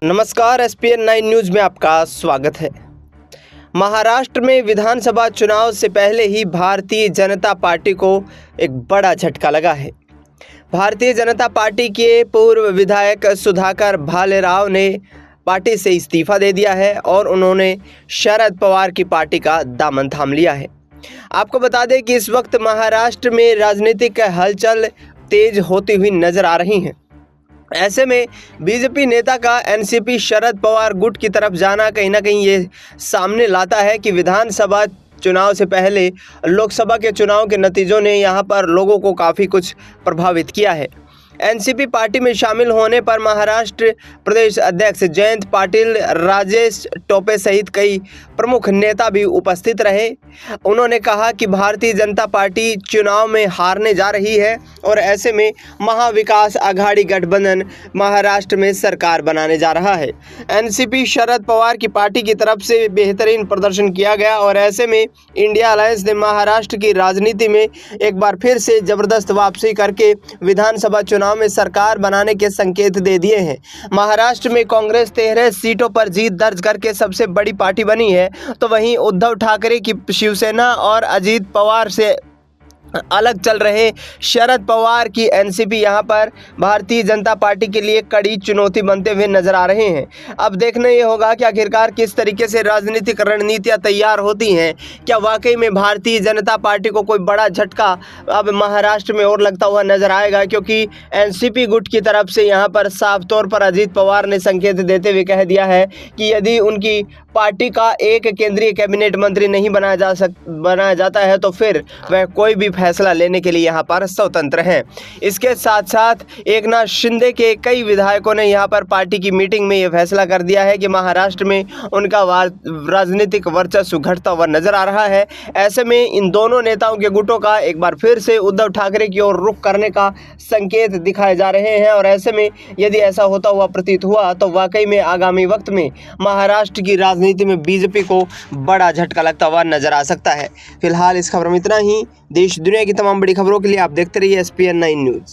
नमस्कार, SPN 9 news में आपका स्वागत है। महाराष्ट्र में विधानसभा चुनाव से पहले ही भारतीय जनता पार्टी को एक बड़ा झटका लगा है। भारतीय जनता पार्टी के पूर्व विधायक सुधाकर भालेराव ने पार्टी से इस्तीफा दे दिया है और उन्होंने शरद पवार की पार्टी का दामन थाम लिया है। आपको बता दें कि इस वक्त महाराष्ट्र में राजनीतिक हलचल तेज होती हुई नजर आ रही है। ऐसे में बीजेपी नेता का एनसीपी शरद पवार गुट की तरफ जाना कहीं ना कहीं ये सामने लाता है कि विधानसभा चुनाव से पहले लोकसभा के चुनाव के नतीजों ने यहाँ पर लोगों को काफ़ी कुछ प्रभावित किया है। एनसीपी पार्टी में शामिल होने पर महाराष्ट्र प्रदेश अध्यक्ष जयंत पाटिल, राजेश टोपे सहित कई प्रमुख नेता भी उपस्थित रहे। उन्होंने कहा कि भारतीय जनता पार्टी चुनाव में हारने जा रही है और ऐसे में महाविकास आघाड़ी गठबंधन महाराष्ट्र में सरकार बनाने जा रहा है। एनसीपी शरद पवार की पार्टी की तरफ से बेहतरीन प्रदर्शन किया गया और ऐसे में इंडिया अलायंस ने महाराष्ट्र की राजनीति में एक बार फिर से जबरदस्त वापसी करके विधानसभा चुनाव में सरकार बनाने के संकेत दे दिए हैं। महाराष्ट्र में कांग्रेस 13 सीटों पर जीत दर्ज करके सबसे बड़ी पार्टी बनी है, तो वहीं उद्धव ठाकरे की शिवसेना और अजीत पवार से अलग चल रहे शरद पवार की एनसीपी यहां पर भारतीय जनता पार्टी के लिए कड़ी चुनौती बनते हुए नजर आ रहे हैं। अब देखना ये होगा कि आखिरकार किस तरीके से राजनीतिक रणनीतियां तैयार होती हैं। क्या वाकई में भारतीय जनता पार्टी को कोई बड़ा झटका अब महाराष्ट्र में और लगता हुआ नजर आएगा, क्योंकि एनसीपी गुट की तरफ से यहां पर साफ तौर पर अजीत पवार ने संकेत देते हुए कह दिया है कि यदि उनकी पार्टी का एक केंद्रीय कैबिनेट मंत्री नहीं बनाया जाता है तो फिर वह कोई भी फैसला लेने के लिए यहाँ पर स्वतंत्र हैं। इसके साथ साथ एकनाथ शिंदे के कई विधायकों ने यहाँ पर पार्टी की मीटिंग में ये फैसला कर दिया है कि महाराष्ट्र में उनका राजनीतिक वर्चस्व घटता हुआ नजर आ रहा है। ऐसे में इन दोनों नेताओं के गुटों का एक बार फिर से उद्धव ठाकरे की ओर रुख करने का संकेत दिखाए जा रहे हैं और ऐसे में यदि ऐसा होता हुआ प्रतीत हुआ तो वाकई में आगामी वक्त में महाराष्ट्र की राजनीति में बीजेपी को बड़ा झटका लगता हुआ नजर आ सकता है। फिलहाल इस खबर में इतना ही। देश दुनिया की तमाम बड़ी खबरों के लिए आप देखते रहिए SPN 9 न्यूज़।